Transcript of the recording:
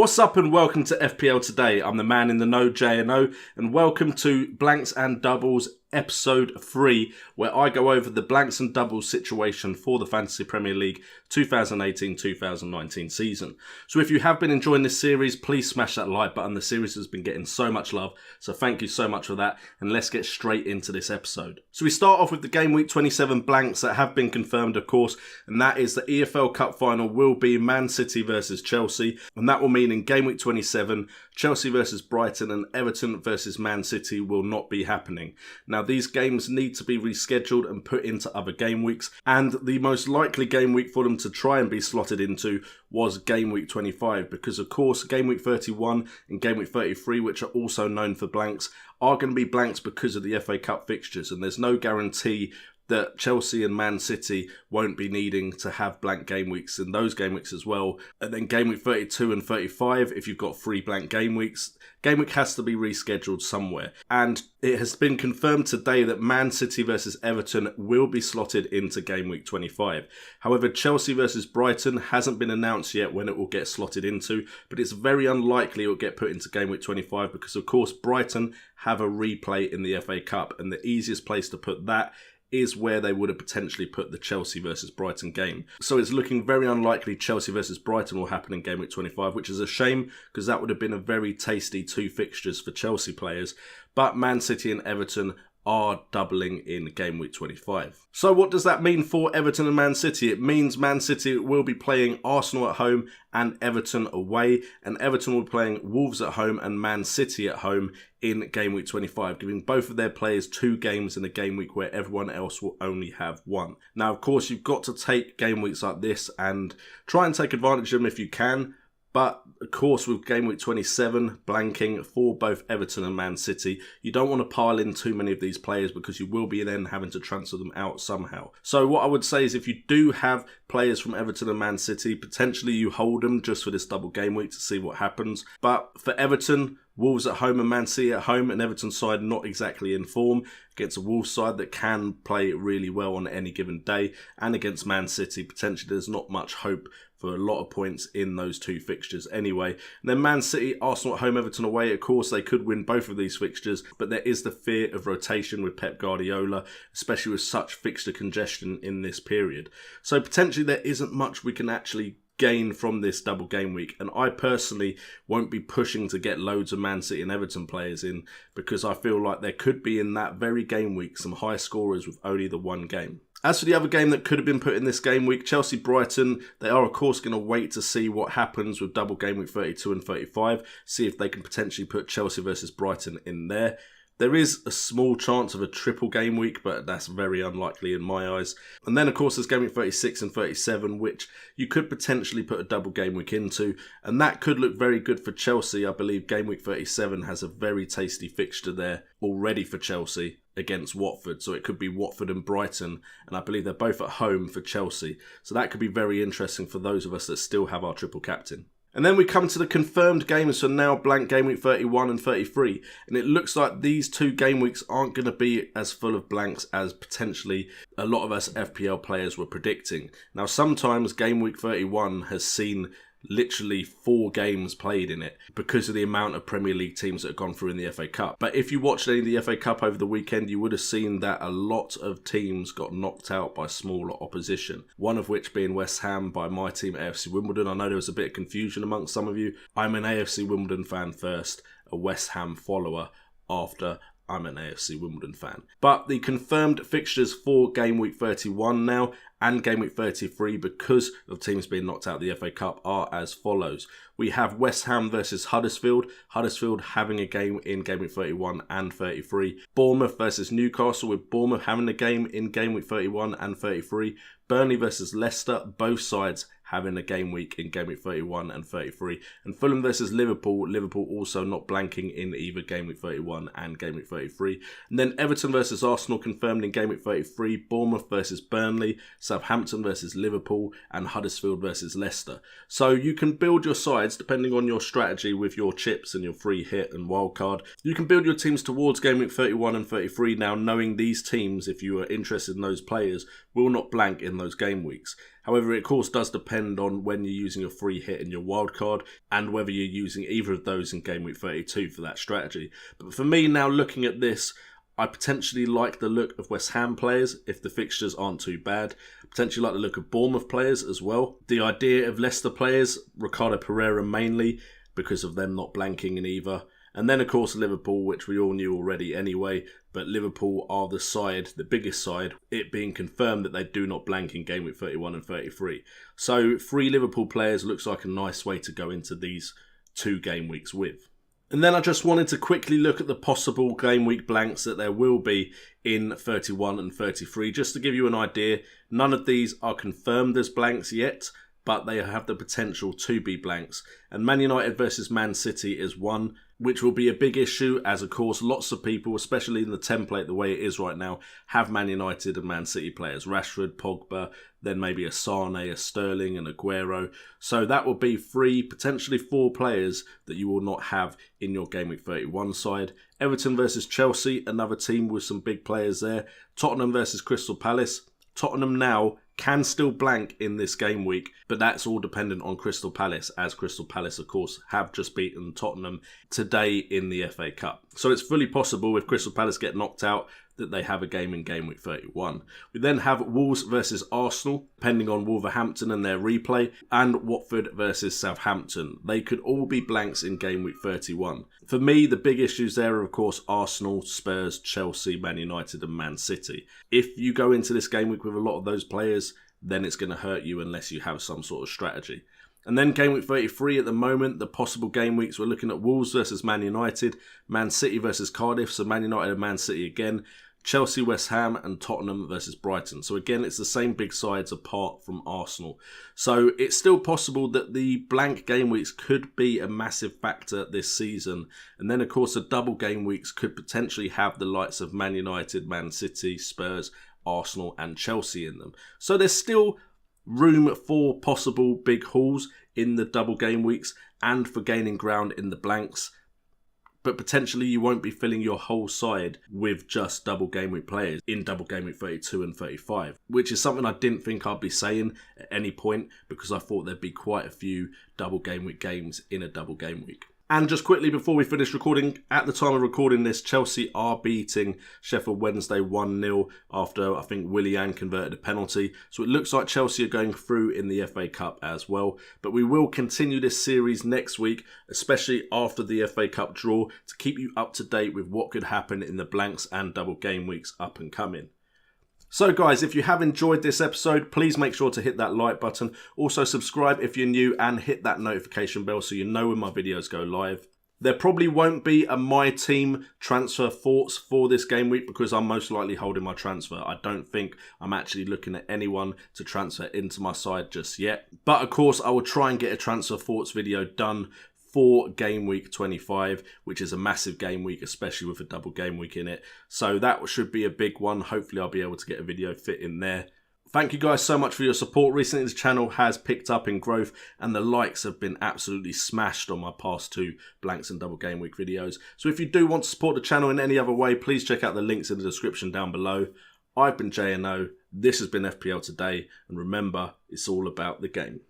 What's up and welcome to FPL Today. I'm the man in the know, J&O, and welcome to Blanks and Doubles episode 3, where I go over the blanks and doubles situation for the Fantasy Premier League 2018-2019 season. So if you have been enjoying this series, please smash that like button. The series has been getting so much love, so thank you so much for that, and let's get straight into this episode. So we start off with the Game Week 27 blanks that have been confirmed, of course, and that is the EFL Cup final will be Man City versus Chelsea, and that will mean in Game Week 27, Chelsea versus Brighton and Everton versus Man City will not be happening. Now, these games need to be rescheduled and put into other game weeks, and the most likely game week for them to try and be slotted into was Game Week 25, because of course Game Week 31 and Game Week 33, which are also known for blanks, are going to be blanks because of the FA Cup fixtures, and there's no guarantee that Chelsea and Man City won't be needing to have blank game weeks in those game weeks as well. And then Game Week 32 and 35, if you've got 3 blank game weeks, game week has to be rescheduled somewhere. And it has been confirmed today that Man City versus Everton will be slotted into Game Week 25. However, Chelsea versus Brighton hasn't been announced yet when it will get slotted into, but it's very unlikely it will get put into Game Week 25 because, of course, Brighton have a replay in the FA Cup, and the easiest place to put that is where they would have potentially put the Chelsea versus Brighton game. So it's looking very unlikely Chelsea versus Brighton will happen in Game Week 25, which is a shame because that would have been a very tasty 2 fixtures for Chelsea players. But Man City and Everton are doubling in Game Week 25. So what does that mean for Everton and Man City? It means Man City will be playing Arsenal at home and Everton away, and Everton will be playing Wolves at home and Man City at home in Game Week 25, giving both of their players 2 games in a game week where everyone else will only have 1. Now, of course, you've got to take game weeks like this and try and take advantage of them if you can. But, of course, with Game Week 27 blanking for both Everton and Man City, you don't want to pile in too many of these players because you will be then having to transfer them out somehow. So what I would say is if you do have players from Everton and Man City, potentially you hold them just for this double game week to see what happens. But for Everton, Wolves at home and Man City at home, and Everton side not exactly in form against a Wolves side that can play really well on any given day, and against Man City, potentially there's not much hope for a lot of points in those 2 fixtures anyway. And then Man City, Arsenal at home, Everton away. Of course, they could win both of these fixtures, but there is the fear of rotation with Pep Guardiola, especially with such fixture congestion in this period. So potentially there isn't much we can actually gain from this double game week, and I personally won't be pushing to get loads of Man City and Everton players in because I feel like there could be in that very game week some high scorers with only the 1 game. As for the other game that could have been put in this game week, Chelsea-Brighton, they are of course going to wait to see what happens with double game week 32 and 35, see if they can potentially put Chelsea versus Brighton in there. There is a small chance of a triple game week, but that's very unlikely in my eyes. And then, of course, there's Game Week 36 and 37, which you could potentially put a double game week into. And that could look very good for Chelsea. I believe Game Week 37 has a very tasty fixture there already for Chelsea against Watford. So it could be Watford and Brighton. And I believe they're both at home for Chelsea. So that could be very interesting for those of us that still have our triple captain. And then we come to the confirmed games for now, blank Game Week 31 and 33. And it looks like these 2 game weeks aren't going to be as full of blanks as potentially a lot of us FPL players were predicting. Now, sometimes Game Week 31 has seen literally 4 games played in it because of the amount of Premier League teams that have gone through in the FA Cup. But if you watched any of the FA Cup over the weekend, you would have seen that a lot of teams got knocked out by smaller opposition. One of which being West Ham by my team, AFC Wimbledon. I know there was a bit of confusion amongst some of you. I'm an AFC Wimbledon fan first, a West Ham follower after I'm an AFC Wimbledon fan. But the confirmed fixtures for Game Week 31 now and Game Week 33, because of teams being knocked out of the FA Cup, are as follows. We have West Ham versus Huddersfield. Huddersfield having a game in Game Week 31 and 33. Bournemouth versus Newcastle, with Bournemouth having a game in Game Week 31 and 33. Burnley versus Leicester, both sides having a game week in Game Week 31 and 33. And Fulham versus Liverpool, Liverpool also not blanking in either Game Week 31 and Game Week 33. And then Everton versus Arsenal confirmed in Game Week 33. Bournemouth versus Burnley, Southampton versus Liverpool, and Huddersfield versus Leicester. So you can build your sides depending on your strategy with your chips and your free hit and wildcard. You can build your teams towards Game Week 31 and 33 now, knowing these teams, if you are interested in those players, will not blank in those game weeks. However, it of course does depend on when you're using your free hit and your wildcard, and whether you're using either of those in Game Week 32 for that strategy. But for me now, looking at this, I potentially like the look of West Ham players if the fixtures aren't too bad. Potentially like the look of Bournemouth players as well. The idea of Leicester players, Ricardo Pereira mainly, because of them not blanking in either. And then, of course, Liverpool, which we all knew already anyway. But Liverpool are the side, the biggest side, it being confirmed that they do not blank in Game Week 31 and 33. So 3 Liverpool players looks like a nice way to go into these 2 game weeks with. And then I just wanted to quickly look at the possible game week blanks that there will be in 31 and 33. Just to give you an idea, none of these are confirmed as blanks yet, but they have the potential to be blanks. And Man United versus Man City is one, which will be a big issue as, of course, lots of people, especially in the template the way it is right now, have Man United and Man City players. Rashford, Pogba, then maybe a Sane, a Sterling and Aguero. So that will be 3, potentially 4 players that you will not have in your Game Week 31 side. Everton versus Chelsea, another team with some big players there. Tottenham versus Crystal Palace. Tottenham now can still blank in this game week, but that's all dependent on Crystal Palace, as Crystal Palace, of course, have just beaten Tottenham today in the FA Cup. So it's fully possible if Crystal Palace get knocked out that they have a game in Game Week 31. We then have Wolves versus Arsenal, depending on Wolverhampton and their replay, and Watford versus Southampton. They could all be blanks in Game Week 31. For me, the big issues there are, of course, Arsenal, Spurs, Chelsea, Man United and Man City. If you go into this game week with a lot of those players, then it's going to hurt you unless you have some sort of strategy. And then Game Week 33 at the moment, the possible game weeks, we're looking at Wolves versus Man United, Man City versus Cardiff, so Man United and Man City again, Chelsea, West Ham and Tottenham versus Brighton. So again, it's the same big sides apart from Arsenal. So it's still possible that the blank game weeks could be a massive factor this season. And then, of course, the double game weeks could potentially have the likes of Man United, Man City, Spurs, Arsenal and Chelsea in them. So there's still room for possible big hauls in the double game weeks and for gaining ground in the blanks. But potentially you won't be filling your whole side with just double game week players in double game week 32 and 35, which is something I didn't think I'd be saying at any point because I thought there'd be quite a few double game week games in a double game week. And just quickly before we finish recording, at the time of recording this, Chelsea are beating Sheffield Wednesday 1-0 after, I think, Willian converted a penalty. So it looks like Chelsea are going through in the FA Cup as well. But we will continue this series next week, especially after the FA Cup draw, to keep you up to date with what could happen in the blanks and double game weeks up and coming. So guys, if you have enjoyed this episode, please make sure to hit that like button. Also subscribe if you're new and hit that notification bell so you know when my videos go live. There probably won't be a My Team transfer thoughts for this game week because I'm most likely holding my transfer. I don't think I'm actually looking at anyone to transfer into my side just yet. But of course, I will try and get a transfer thoughts video done for Game Week 25, which is a massive game week, especially with a double game week in it. So that should be a big one. Hopefully I'll be able to get a video fit in there. Thank you guys so much for your support. Recently this channel has picked up in growth and the likes have been absolutely smashed on my past 2 blanks and double game week videos. So if you do want to support the channel in any other way, please check out the links in the description down below. I've been JNO, this has been FPL Today, and remember, it's all about the game.